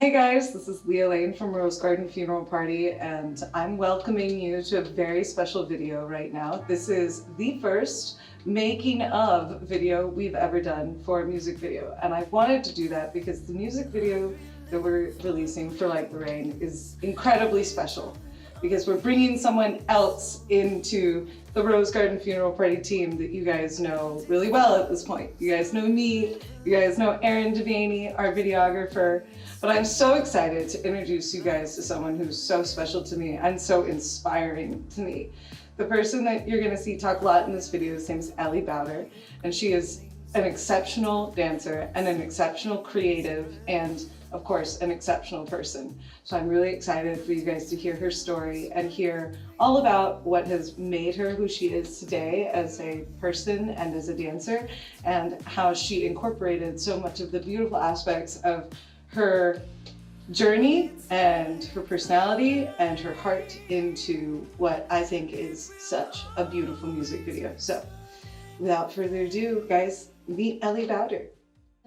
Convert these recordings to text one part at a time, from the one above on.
Hey guys, this is Leah from Rosegarden Funeral Party, and I'm welcoming you to a very special video right now. This is the first making of video we've ever done for a music video, and I wanted to do that because the music video that we're releasing for Like the Rain is incredibly special because we're bringing someone else into the Rosegarden Funeral Party team that you guys know really well at this point. You guys know me, you guys know Erin Devany, our videographer, but I'm so excited to introduce you guys to someone who's so special to me and so inspiring to me. The person that you're gonna see talk a lot in this video, his name is Ellie Bowder, and she is an exceptional dancer and an exceptional creative and of course, an exceptional person. So I'm really excited for you guys to hear her story and hear all about what has made her who she is today as a person and as a dancer, and how she incorporated so much of the beautiful aspects of her journey and her personality and her heart into what I think is such a beautiful music video. So without further ado, guys, meet Ellie Bowder.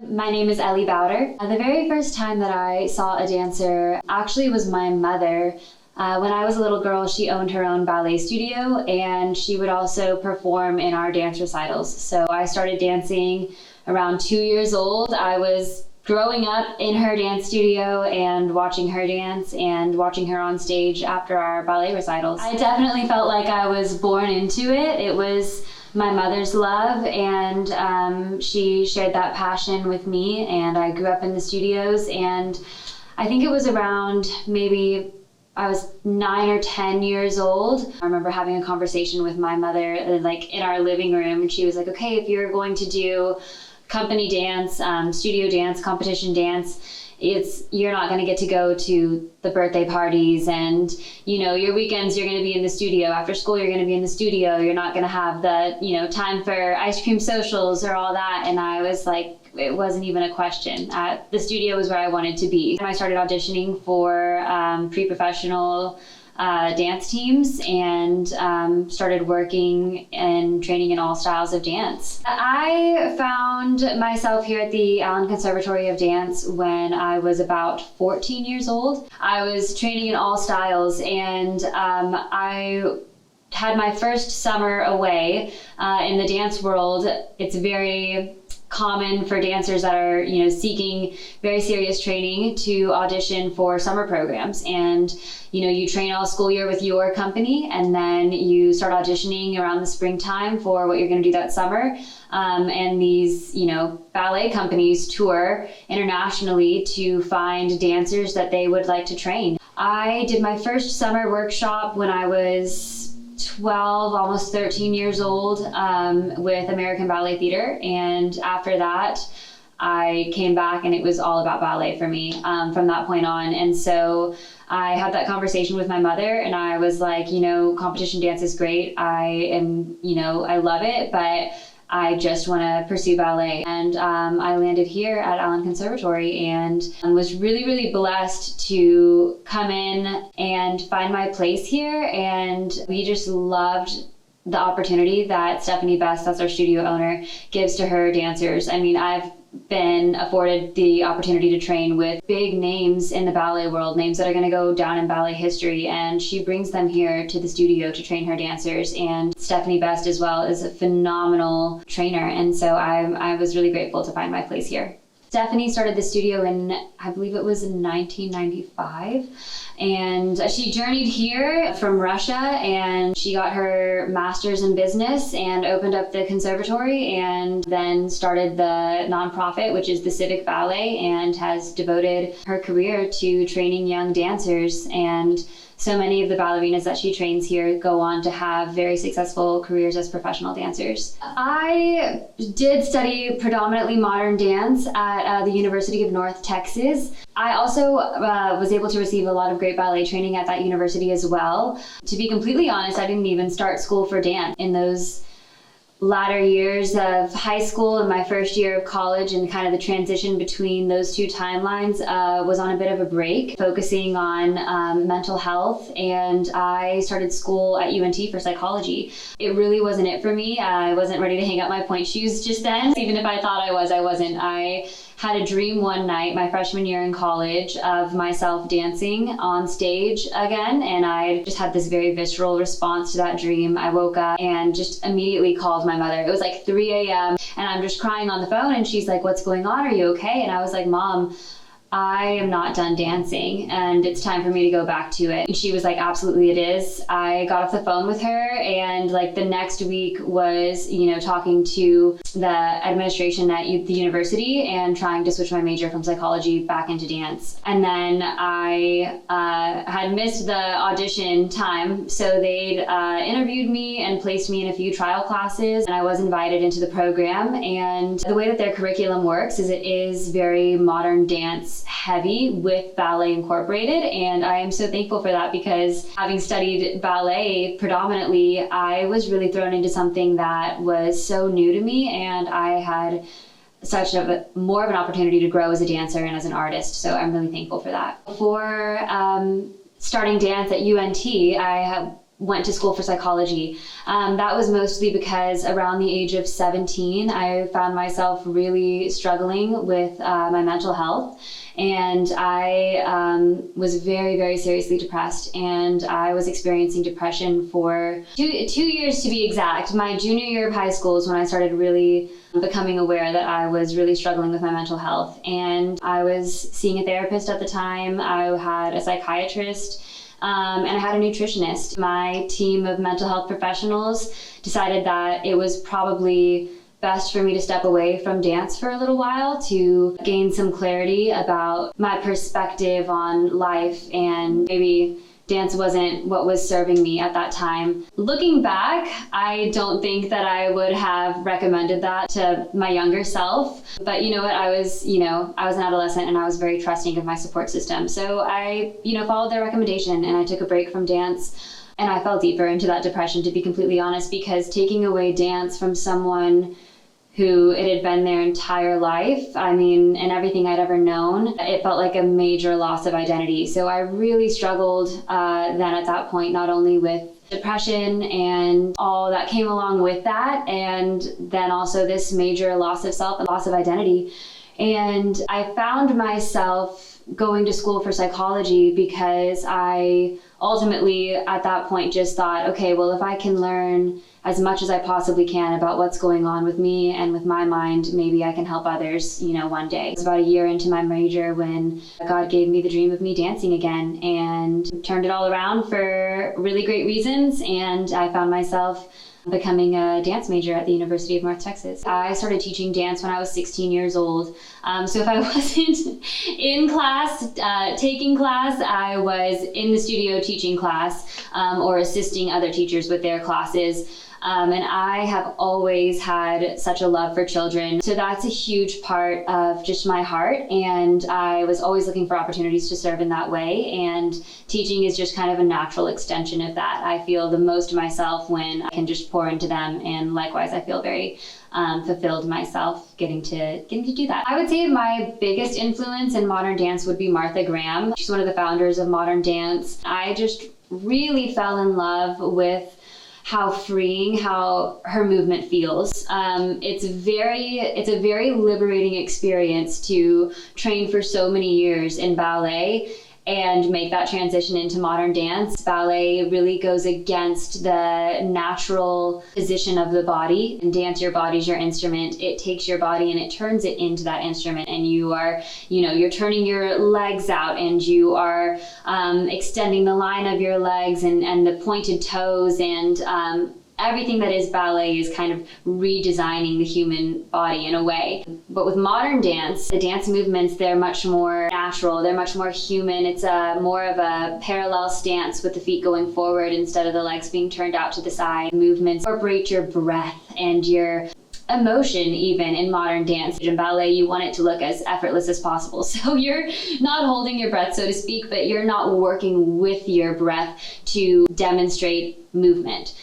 My name is Ellie Bowder. The very first time that I saw a dancer actually was my mother. When I was a little girl, she owned her own ballet studio, and she would also perform in our dance recitals. So I started dancing around 2 years old. I was growing up in her dance studio and watching her dance and watching her on stage after our ballet recitals. I definitely felt like I was born into it. It was my mother's love, and she shared that passion with me, and I grew up in the studios, and I think it was around maybe I was 9 or 10 years old. I remember having a conversation with my mother like in our living room, and she was like, okay, if you're going to do company dance, studio dance, competition dance, you're not going to get to go to the birthday parties, and your weekends you're going to be in the studio. After school you're going to be in the studio. You're not going to have the time for ice cream socials or all that. And I was like, it wasn't even a question. The studio was where I wanted to be. I started auditioning for pre-professional dance teams and started working and training in all styles of dance. I found myself here at the Allen Conservatory of Dance when I was about 14 years old. I was training in all styles, and I had my first summer away in the dance world. It's very common for dancers that are seeking very serious training to audition for summer programs, and you train all school year with your company, and then you start auditioning around the springtime for what you're going to do that summer, and these ballet companies tour internationally to find dancers that they would like to train. I did my first summer workshop when I was 12, almost 13 years old with American Ballet Theater, and after that I came back and it was all about ballet for me from that point on. And so I had that conversation with my mother, and I was like, competition dance is great. I love it, but I just want to pursue ballet. And I landed here at Allen Conservatory and was really, really blessed to come in and find my place here. And we just loved the opportunity that Stephanie Best, that's our studio owner, gives to her dancers. I mean, I've been afforded the opportunity to train with big names in the ballet world, names that are going to go down in ballet history, and she brings them here to the studio to train her dancers. And Stephanie Best as well is a phenomenal trainer, and so I was really grateful to find my place here. Stephanie started the studio in, I believe it was in 1995, and she journeyed here from Russia, and she got her master's in business and opened up the conservatory, and then started the nonprofit, which is the Civic Ballet, and has devoted her career to training young dancers. And so many of the ballerinas that she trains here go on to have very successful careers as professional dancers. I did study predominantly modern dance at the University of North Texas. I also was able to receive a lot of great ballet training at that university as well. To be completely honest, I didn't even start school for dance. In those latter years of high school and my first year of college, and kind of the transition between those two timelines was on a bit of a break, focusing on mental health, and I started school at UNT for psychology. It really wasn't it for me. I wasn't ready to hang up my pointe shoes just then. Even if I thought I was, I wasn't. I had a dream one night, my freshman year in college, of myself dancing on stage again, and I just had this very visceral response to that dream. I woke up and just immediately called my mother. It was like 3 a.m. and I'm just crying on the phone, and she's like, "What's going on? Are you okay?" And I was like, "Mom, I am not done dancing and it's time for me to go back to it." And she was like, "Absolutely it is." I got off the phone with her, and like the next week was, talking to the administration at the university and trying to switch my major from psychology back into dance. And then I had missed the audition time, so they'd interviewed me and placed me in a few trial classes, and I was invited into the program. And the way that their curriculum works is it is very modern dance heavy with ballet incorporated, and I am so thankful for that, because having studied ballet predominantly, I was really thrown into something that was so new to me, and I had such more of an opportunity to grow as a dancer and as an artist, so I'm really thankful for that. Before starting dance at UNT, I went to school for psychology. That was mostly because around the age of 17, I found myself really struggling with my mental health. And I was very, very seriously depressed, and I was experiencing depression for two years to be exact. My junior year of high school is when I started really becoming aware that I was really struggling with my mental health. And I was seeing a therapist at the time. I had a psychiatrist, and I had a nutritionist. My team of mental health professionals decided that it was probably best for me to step away from dance for a little while to gain some clarity about my perspective on life, and maybe dance wasn't what was serving me at that time. Looking back, I don't think that I would have recommended that to my younger self, but you know what, I was an adolescent and I was very trusting of my support system. So I, followed their recommendation, and I took a break from dance, and I fell deeper into that depression, to be completely honest, because taking away dance from someone who it had been their entire life, and everything I'd ever known, it felt like a major loss of identity. So I really struggled then at that point, not only with depression and all that came along with that, and then also this major loss of self and loss of identity. And I found myself going to school for psychology because I ultimately at that point just thought, okay, well, if I can learn as much as I possibly can about what's going on with me and with my mind, maybe I can help others, one day. It was about a year into my major when God gave me the dream of me dancing again, and turned it all around for really great reasons, and I found myself becoming a dance major at the University of North Texas. I started teaching dance when I was 16 years old. So if I wasn't in class, taking class, I was in the studio teaching class, or assisting other teachers with their classes. And I have always had such a love for children. So that's a huge part of just my heart. And I was always looking for opportunities to serve in that way. And teaching is just kind of a natural extension of that. I feel the most myself when I can just pour into them. And likewise, I feel very fulfilled myself getting to do that. I would say my biggest influence in modern dance would be Martha Graham. She's one of the founders of modern dance. I just really fell in love with how freeing, how her movement feels. It's a very liberating experience to train for so many years in ballet and make that transition into modern dance. Ballet really goes against the natural position of the body. In dance, your body's your instrument. It takes your body and it turns it into that instrument, and you are, you're turning your legs out, and you are extending the line of your legs and the pointed toes, and everything that is ballet is kind of redesigning the human body in a way. But with modern dance, the dance movements, they're much more natural, they're much more human. It's more of a parallel stance with the feet going forward instead of the legs being turned out to the side. Movements incorporate your breath and your emotion even in modern dance. In ballet, you want it to look as effortless as possible. So you're not holding your breath, so to speak, but you're not working with your breath to demonstrate movement.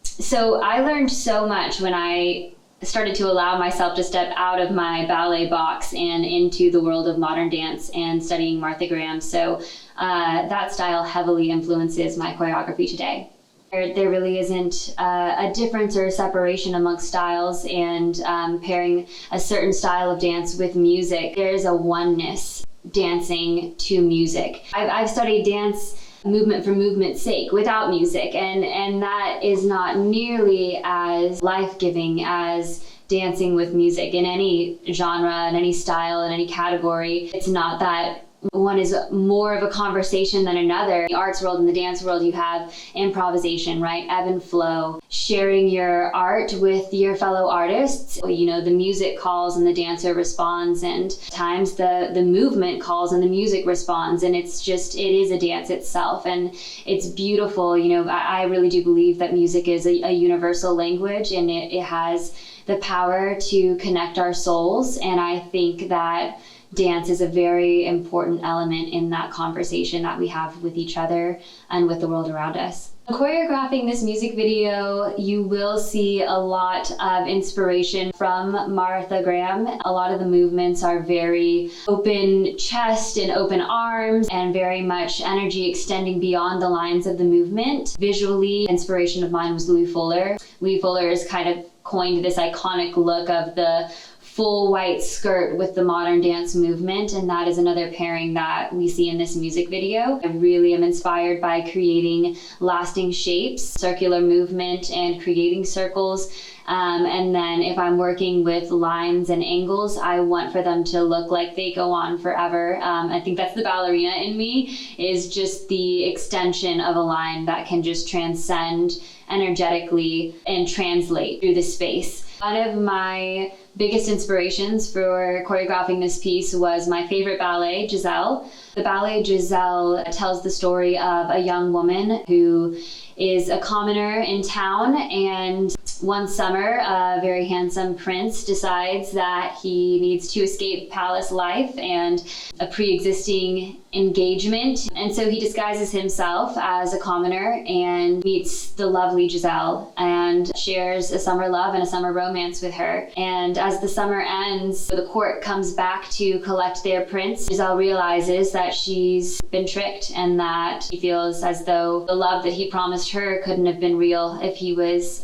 So I learned so much when I started to allow myself to step out of my ballet box and into the world of modern dance and studying Martha Graham. So that style heavily influences my choreography today. There really isn't a difference or a separation amongst styles, and pairing a certain style of dance with music. There's a oneness dancing to music. I've studied dance movement for movement's sake without music, and that is not nearly as life-giving as dancing with music in any genre, in any style, in any category. It's not that one is more of a conversation than another. In the arts world and the dance world, you have improvisation, right? Ebb and flow, sharing your art with your fellow artists. You know, the music calls and the dancer responds, and times the movement calls and the music responds, and it is a dance itself, and it's beautiful. You know, I really do believe that music is a universal language, and it has the power to connect our souls, and I think that dance is a very important element in that conversation that we have with each other and with the world around us. Choreographing this music video, you will see a lot of inspiration from Martha Graham. A lot of the movements are very open chest and open arms, and very much energy extending beyond the lines of the movement. Visually, inspiration of mine was Louis Fuller. Louis Fuller has kind of coined this iconic look of the full white skirt with the modern dance movement, and that is another pairing that we see in this music video. I really am inspired by creating lasting shapes, circular movement, and creating circles. And then if I'm working with lines and angles, I want for them to look like they go on forever. I think that's the ballerina in me, is just the extension of a line that can just transcend energetically and translate through the space. One of my biggest inspirations for choreographing this piece was my favorite ballet, Giselle. The ballet Giselle tells the story of a young woman who is a commoner in town, and one summer a very handsome prince decides that he needs to escape palace life and a pre-existing engagement, and so he disguises himself as a commoner and meets the lovely Giselle and shares a summer love and a summer romance with her. And as the summer ends, the court comes back to collect their prince. Giselle realizes that she's been tricked, and that she feels as though the love that he promised her couldn't have been real if he was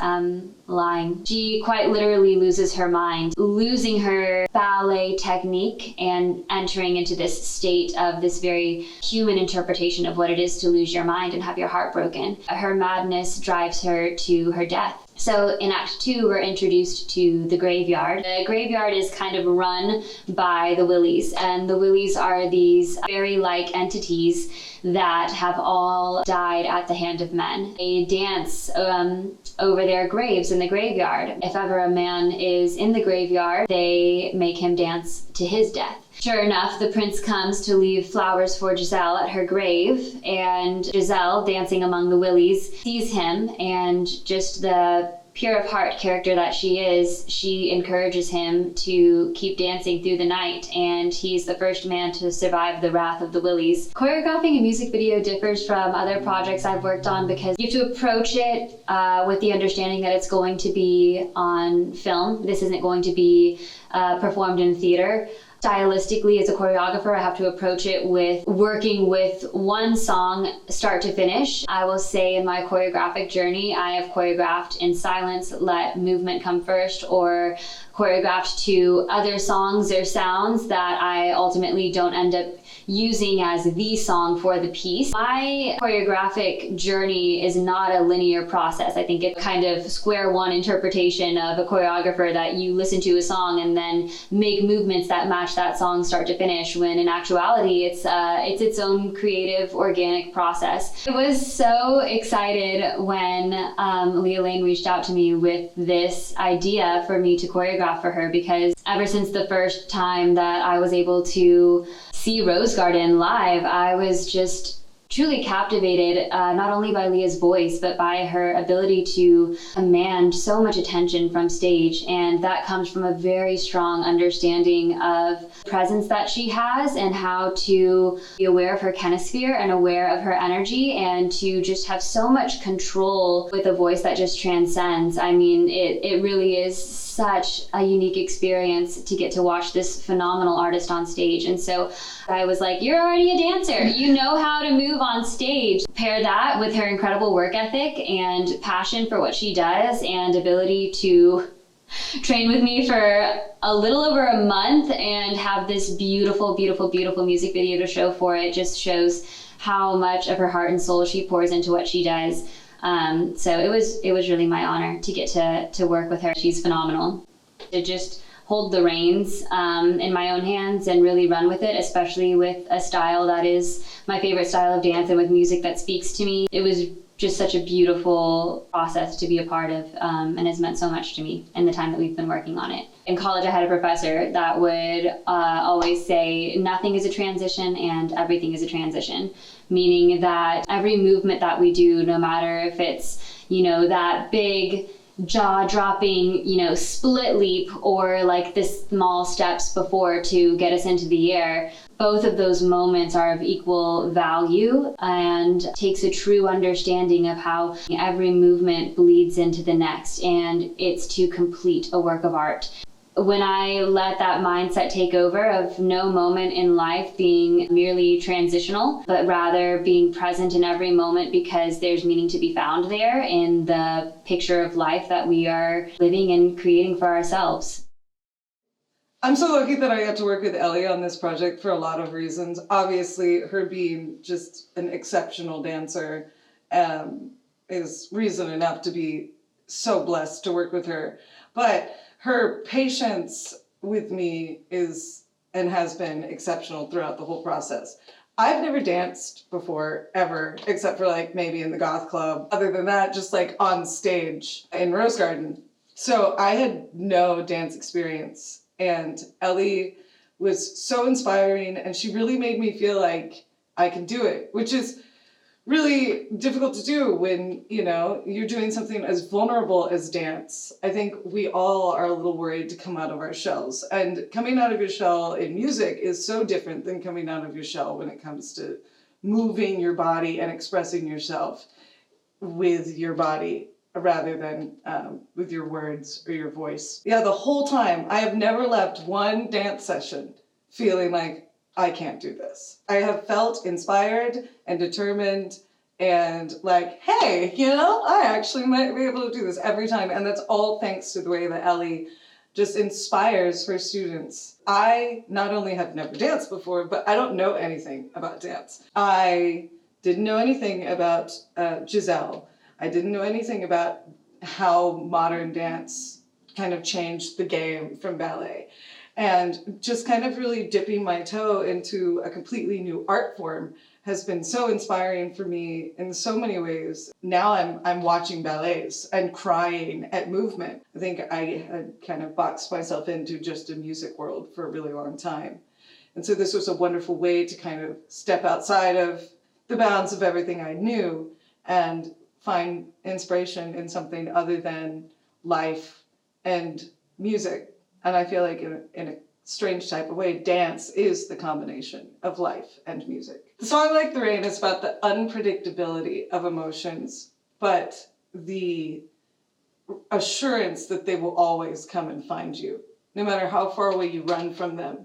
lying. She quite literally loses her mind, losing her ballet technique and entering into this state of this very human interpretation of what it is to lose your mind and have your heart broken. Her madness drives her to her death. So in Act 2, we're introduced to the graveyard. The graveyard is kind of run by the Willies, and the Willies are these fairy-like entities that have all died at the hand of men. They dance over their graves in the graveyard. If ever a man is in the graveyard, they make him dance to his death. Sure enough, the prince comes to leave flowers for Giselle at her grave, and Giselle, dancing among the Willies, sees him, and just the pure of heart character that she is, she encourages him to keep dancing through the night, and he's the first man to survive the wrath of the Willies. Choreographing a music video differs from other projects I've worked on because you have to approach it with the understanding that it's going to be on film. This isn't going to be performed in theater. Stylistically, as a choreographer, I have to approach it with working with one song start to finish. I will say in my choreographic journey, I have choreographed in silence, let movement come first, or choreographed to other songs or sounds that I ultimately don't end up using as the song for the piece. My choreographic journey is not a linear process. I think it's kind of square one interpretation of a choreographer, that you listen to a song and then make movements that match that song start to finish, when in actuality it's its own creative, organic process. I was so excited when Leah Lane reached out to me with this idea for me to choreograph for her, because ever since the first time that I was able to see Rosegarden live, I was just truly captivated, not only by Leah's voice, but by her ability to command so much attention from stage. And that comes from a very strong understanding of the presence that she has, and how to be aware of her kinesphere and aware of her energy, and to just have so much control with a voice that just transcends. I mean, it really is such a unique experience to get to watch this phenomenal artist on stage. And so I was like, you're already a dancer. You know how to move on stage. Pair that with her incredible work ethic and passion for what she does and ability to train with me for a little over a month and have this beautiful, beautiful, beautiful music video to show for it just shows how much of her heart and soul she pours into what she does. So it was really my honor to get to work with her. She's phenomenal. To just hold the reins in my own hands and really run with it, especially with a style that is my favorite style of dance and with music that speaks to me. It was just such a beautiful process to be a part of and has meant so much to me in the time that we've been working on it. In college, I had a professor that would always say, nothing is a transition and everything is a transition, meaning that every movement that we do, no matter if it's, that big jaw-dropping, split leap or like the small steps before to get us into the air, both of those moments are of equal value and takes a true understanding of how every movement bleeds into the next, and it's to complete a work of art. When I let that mindset take over of no moment in life being merely transitional, but rather being present in every moment because there's meaning to be found there in the picture of life that we are living and creating for ourselves. I'm so lucky that I got to work with Ellie on this project for a lot of reasons. Obviously, her being just an exceptional dancer is reason enough to be so blessed to work with her. But her patience with me is and has been exceptional throughout the whole process. I've never danced before, ever, except for like maybe in the goth club. Other than that, just like on stage in Rosegarden. So I had no dance experience. And Ellie was so inspiring, and she really made me feel like I can do it, which is really difficult to do when, you're doing something as vulnerable as dance. I think we all are a little worried to come out of our shells. And coming out of your shell in music is so different than coming out of your shell when it comes to moving your body and expressing yourself with your body, rather than with your words or your voice. Yeah, the whole time, I have never left one dance session feeling like I can't do this. I have felt inspired and determined and like, hey, I actually might be able to do this every time. And that's all thanks to the way that Ellie just inspires her students. I not only have never danced before, but I don't know anything about dance. I didn't know anything about Giselle. I didn't know anything about how modern dance kind of changed the game from ballet. And just kind of really dipping my toe into a completely new art form has been so inspiring for me in so many ways. Now I'm watching ballets and crying at movement. I think I had kind of boxed myself into just a music world for a really long time. And so this was a wonderful way to kind of step outside of the bounds of everything I knew and find inspiration in something other than life and music. And I feel like in a strange type of way, dance is the combination of life and music. The song Like the Rain is about the unpredictability of emotions, but the assurance that they will always come and find you, no matter how far away you run from them.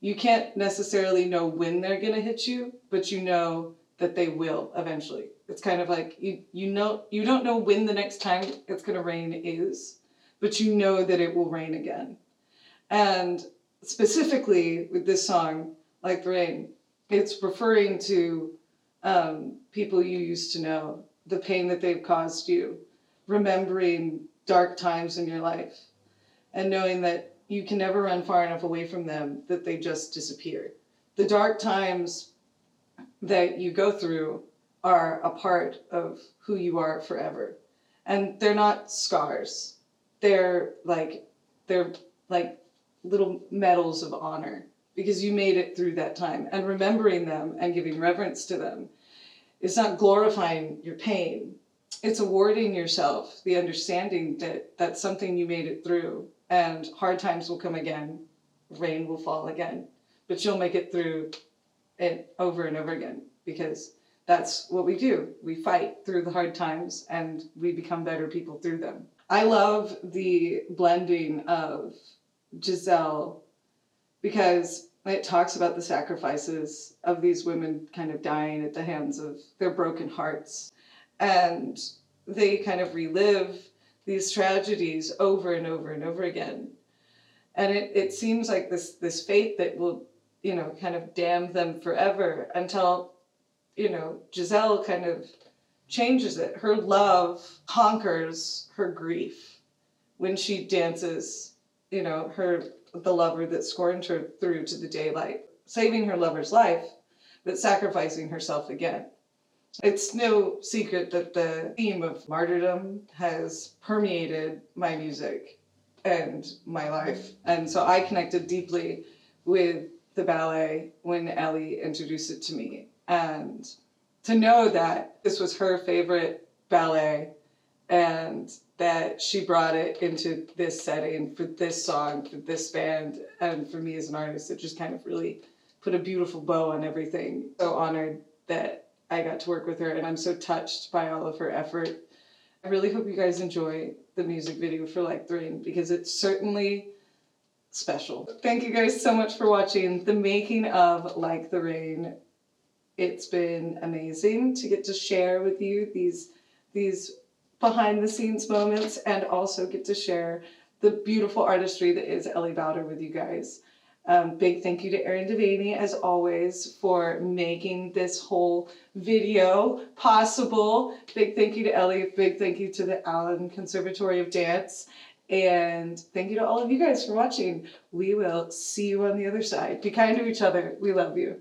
You can't necessarily know when they're going to hit you, but you know that they will eventually. It's kind of like you don't know when the next time it's going to rain is, but you know that it will rain again. And specifically with this song, Like the Rain, it's referring to people you used to know, the pain that they've caused you, remembering dark times in your life, and knowing that you can never run far enough away from them that they just disappear. The dark times that you go through are a part of who you are forever. And they're not scars. They're like little medals of honor because you made it through that time. And remembering them and giving reverence to them is not glorifying your pain. It's awarding yourself the understanding that that's something you made it through, and hard times will come again, rain will fall again, but you'll make it through it over and over again, because that's what we do. We fight through the hard times and we become better people through them. I love the blending of Giselle because it talks about the sacrifices of these women kind of dying at the hands of their broken hearts. And they kind of relive these tragedies over and over and over again. And it seems like this fate that will, kind of damn them forever until, Giselle kind of changes it. Her love conquers her grief when she dances, the lover that scorned her through to the daylight, saving her lover's life, but sacrificing herself again. It's no secret that the theme of martyrdom has permeated my music and my life. And so I connected deeply with the ballet when Ellie introduced it to me. And to know that this was her favorite ballet and that she brought it into this setting for this song, for this band, and for me as an artist, it just kind of really put a beautiful bow on everything. So honored that I got to work with her, and I'm so touched by all of her effort. I really hope you guys enjoy the music video for Like the Rain because it's certainly special. Thank you guys so much for watching the making of Like the Rain. It's been amazing to get to share with you these behind the scenes moments and also get to share the beautiful artistry that is Ellie Bowder with you guys. Big thank you to Erin Devany, as always, for making this whole video possible. Big thank you to Ellie. Big thank you to the Allen Conservatory of Dance. And thank you to all of you guys for watching. We will see you on the other side. Be kind to each other. We love you.